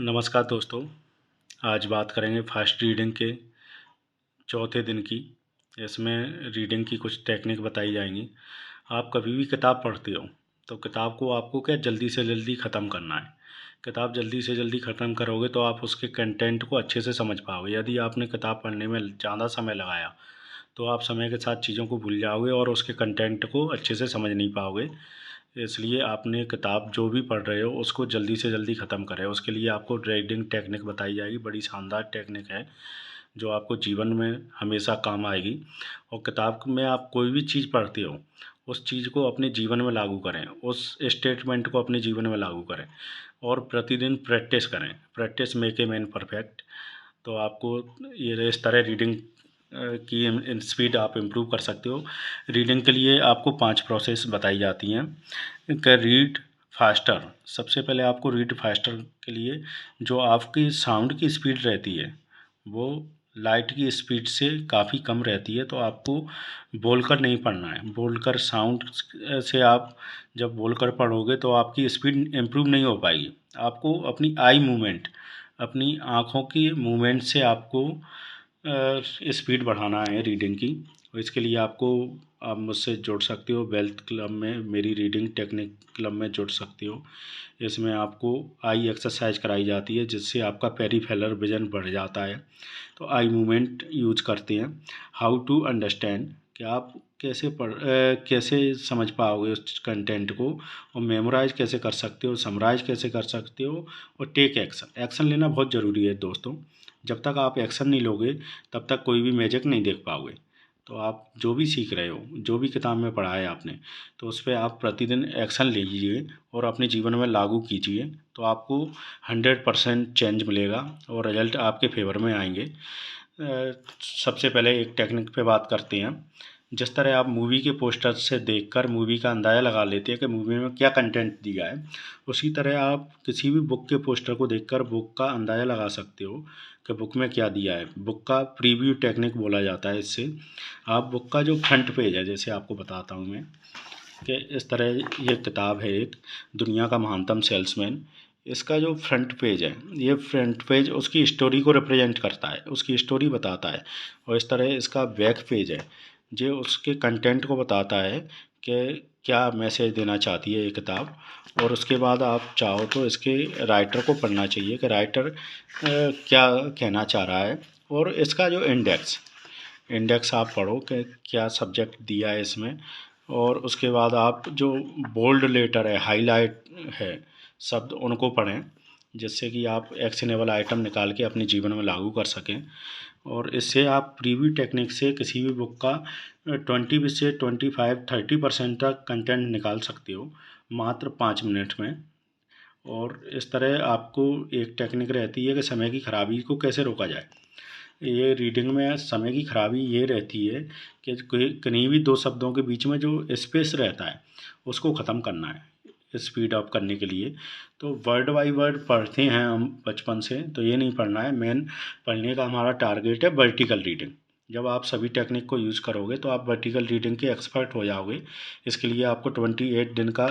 नमस्कार दोस्तों। आज बात करेंगे फास्ट रीडिंग के चौथे दिन की। इसमें रीडिंग की कुछ टेक्निक बताई जाएंगी। आप कभी भी किताब पढ़ते हो तो किताब को आपको क्या जल्दी से जल्दी ख़त्म करना है। किताब जल्दी से जल्दी ख़त्म करोगे तो आप उसके कंटेंट को अच्छे से समझ पाओगे। यदि आपने किताब पढ़ने में ज़्यादा समय लगाया तो आप समय के साथ चीज़ों को भूल जाओगे और उसके कंटेंट को अच्छे से समझ नहीं पाओगे। इसलिए आपने किताब जो भी पढ़ रहे हो उसको जल्दी से जल्दी ख़त्म करें। उसके लिए आपको रीडिंग टेक्निक बताई जाएगी। बड़ी शानदार टेक्निक है जो आपको जीवन में हमेशा काम आएगी। और किताब में आप कोई भी चीज़ पढ़ते हो उस चीज़ को अपने जीवन में लागू करें, उस स्टेटमेंट को अपने जीवन में लागू करें और प्रतिदिन प्रैक्टिस करें। Practice make a man perfect. तो आपको ये इस तरह रीडिंग की इन स्पीड आप इम्प्रूव कर सकते हो। रीडिंग के लिए आपको 5 प्रोसेस बताई जाती हैं कि रीड फास्टर। सबसे पहले आपको रीड फास्टर के लिए जो आपकी साउंड की स्पीड रहती है वो लाइट की स्पीड से काफ़ी कम रहती है। तो आपको बोलकर नहीं पढ़ना है। बोलकर साउंड से आप जब बोलकर पढ़ोगे तो आपकी स्पीड इम्प्रूव नहीं हो पाएगी। आपको अपनी आई मूवमेंट, अपनी आँखों की मूवमेंट से आपको स्पीड बढ़ाना है रीडिंग की। और इसके लिए आप मुझसे जुड़ सकते हो वेल्थ क्लब में, मेरी रीडिंग टेक्निक क्लब में जुड़ सकते हो। इसमें आपको आई एक्सरसाइज कराई जाती है जिससे आपका पेरीफेरल विजन बढ़ जाता है। तो आई मूवमेंट यूज करते हैं। हाउ टू अंडरस्टैंड कि आप कैसे समझ पाओगे उस कंटेंट को, और मेमोराइज कैसे कर सकते हो, समराइज कैसे कर सकते हो, और टेक एक्शन। एक्शन लेना बहुत ज़रूरी है दोस्तों। जब तक आप एक्शन नहीं लोगे तब तक कोई भी मैजिक नहीं देख पाओगे। तो आप जो भी सीख रहे हो, जो भी किताब में पढ़ा है आपने, तो उस पर आप प्रतिदिन एक्शन लीजिए और अपने जीवन में लागू कीजिए। तो आपको 100% चेंज मिलेगा और रिजल्ट आपके फेवर में आएंगे। सबसे पहले एक टेक्निक पे बात करते हैं। जिस तरह आप मूवी के पोस्टर से देखकर मूवी का अंदाज़ा लगा लेते हैं कि मूवी में क्या कंटेंट दिया है, उसी तरह आप किसी भी बुक के पोस्टर को देखकर बुक का अंदाज़ा लगा सकते हो कि बुक में क्या दिया है। बुक का प्रीव्यू टेक्निक बोला जाता है इससे। आप बुक का जो फ्रंट पेज है, जैसे आपको बताता हूँ मैं कि इस तरह ये किताब है एक, दुनिया का महानतम सेल्समैन। इसका जो फ्रंट पेज है, ये फ्रंट पेज उसकी स्टोरी को रिप्रेजेंट करता है, उसकी स्टोरी बताता है। और इस तरह इसका बैक पेज है जो उसके कंटेंट को बताता है कि क्या मैसेज देना चाहती है ये किताब। और उसके बाद आप चाहो तो इसके राइटर को पढ़ना चाहिए कि राइटर क्या कहना चाह रहा है। और इसका जो इंडेक्स इंडेक्स आप पढ़ो कि क्या सब्जेक्ट दिया है इसमें। और उसके बाद आप जो बोल्ड लेटर है, हाईलाइट है शब्द, उनको पढ़ें जिससे कि आप एक्शनेबल आइटम निकाल के अपने जीवन में लागू कर सकें। और इससे आप प्रीव्यू टेक्निक से किसी भी बुक का 20 से 25-30% तक कंटेंट निकाल सकते हो मात्र 5 मिनट में। और इस तरह आपको एक टेक्निक रहती है कि समय की खराबी को कैसे रोका जाए। ये रीडिंग में समय की खराबी ये रहती है कि कहीं भी दो शब्दों के बीच में जो स्पेस रहता है उसको ख़त्म करना है स्पीड अप करने के लिए। तो वर्ड बाई वर्ड पढ़ते हैं हम बचपन से, तो ये नहीं पढ़ना है। मेन पढ़ने का हमारा टारगेट है वर्टिकल रीडिंग। जब आप सभी टेक्निक को यूज़ करोगे तो आप वर्टिकल रीडिंग के एक्सपर्ट हो जाओगे। इसके लिए आपको 28 दिन का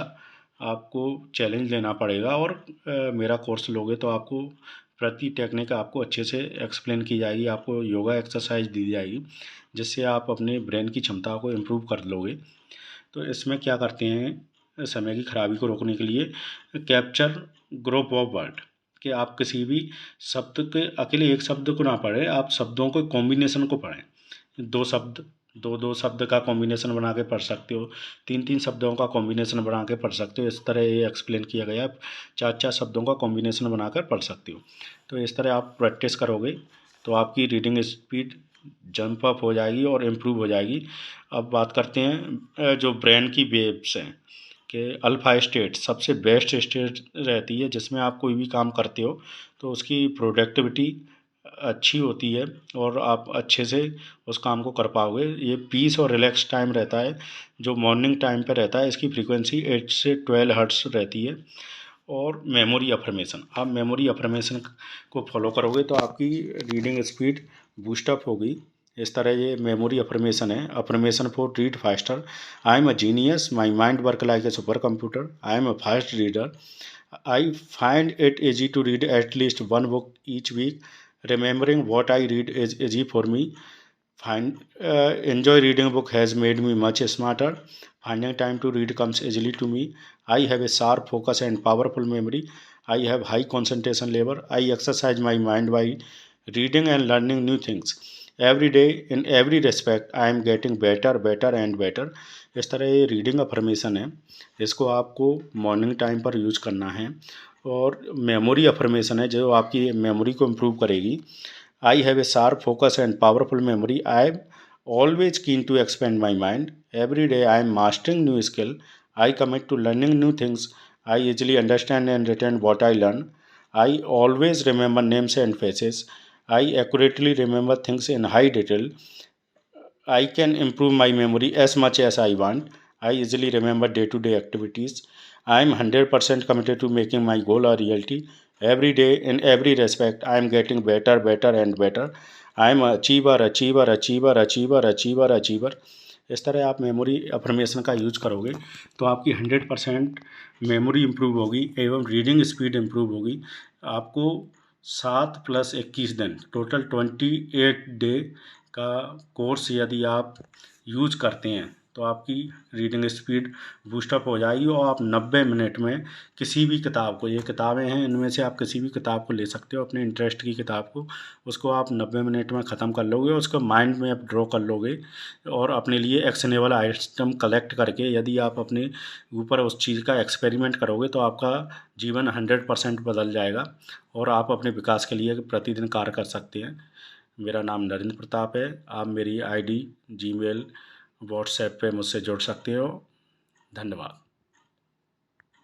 आपको चैलेंज लेना पड़ेगा। और मेरा कोर्स लोगे तो आपको प्रति टेक्निक आपको अच्छे से एक्सप्लेन की जाएगी। आपको योगा एक्सरसाइज दी जाएगी जिससे आप अपने ब्रेन की क्षमता को इम्प्रूव कर लोगे। तो इसमें क्या करते हैं, समय की खराबी को रोकने के लिए कैप्चर ग्रुप ऑफ वर्ड, कि आप किसी भी शब्द के अकेले एक शब्द को ना पढ़ें, आप शब्दों के कॉम्बिनेशन को पढ़ें। दो शब्द, दो दो शब्द का कॉम्बिनेशन बना के पढ़ सकते हो, तीन तीन शब्दों का कॉम्बिनेशन बना के पढ़ सकते हो। इस तरह ये एक्सप्लेन किया गया है। चार चार शब्दों का कॉम्बिनेशन बनाकर पढ़ सकते हो। तो इस तरह आप प्रैक्टिस करोगे तो आपकी रीडिंग स्पीड जंप अप हो जाएगी और इम्प्रूव हो जाएगी। अब बात करते हैं जो ब्रेन की वेव्स हैं कि अल्फ़ा स्टेट सबसे बेस्ट स्टेट रहती है जिसमें आप कोई भी काम करते हो तो उसकी प्रोडक्टिविटी अच्छी होती है और आप अच्छे से उस काम को कर पाओगे। ये पीस और रिलैक्स टाइम रहता है जो मॉर्निंग टाइम पे रहता है। इसकी फ्रीक्वेंसी 8 से 12 हर्ट्ज रहती है। और मेमोरी अफर्मेशन, आप मेमोरी अफर्मेशन को फॉलो करोगे तो आपकी रीडिंग स्पीड बूस्टअप होगी। इस तरह ये मेमोरी अफर्मेशन है। Affirmation for read faster, I am a genius, my mind work like a super computer, I am a fast reader, I find it easy to read at least one book each week. Remembering what I read is easy for me. Enjoy reading a book has made me much smarter. Finding time to read comes easily to me. I have a sharp focus and powerful memory. I have high concentration level. I exercise my mind by reading and learning new things. Every day, in every respect, I am getting better, better and better. इस तरह ये reading affirmation है, इसको आपको morning time पर use करना है। और मेमोरी अफर्मेशन है जो आपकी मेमोरी को इम्प्रूव करेगी। I have a sharp focus and powerful memory. I am always keen to expand my mind. Every day I am mastering new skill. I commit to learning new things. I easily understand and retain what I learn. I always remember names and faces. I accurately remember things in high detail. I can improve my memory as much as I want. I easily remember day to day activities. I am 100% committed to making my goal a reality. Every day, in every respect, I am getting better, better, and better. I am a achiever, achiever, achiever, achiever, achiever, achiever. इस तरह आप memory affirmation का use करोगे तो आपकी 100% memory improve होगी एवं reading speed improve होगी। आपको 7+21 दिन टोटल 28 डे का कोर्स यदि आप यूज करते हैं तो आपकी रीडिंग स्पीड बूस्टअप हो जाएगी और आप 90 मिनट में किसी भी किताब को, ये किताबें हैं इनमें से आप किसी भी किताब को ले सकते हो, अपने इंटरेस्ट की किताब को, उसको आप 90 मिनट में ख़त्म कर लोगे और उसको माइंड में आप ड्रॉ कर लोगे और अपने लिए एक्शनेबल आइटम कलेक्ट करके यदि आप अपने ऊपर उस चीज़ का एक्सपेरिमेंट करोगे तो आपका जीवन 100% बदल जाएगा और आप अपने विकास के लिए प्रतिदिन कार्य कर सकते हैं। मेरा नाम नरेंद्र प्रताप है। आप मेरी आईडी जीमेल व्हाट्सएप पे मुझसे जुड़ सकते हो। धन्यवाद।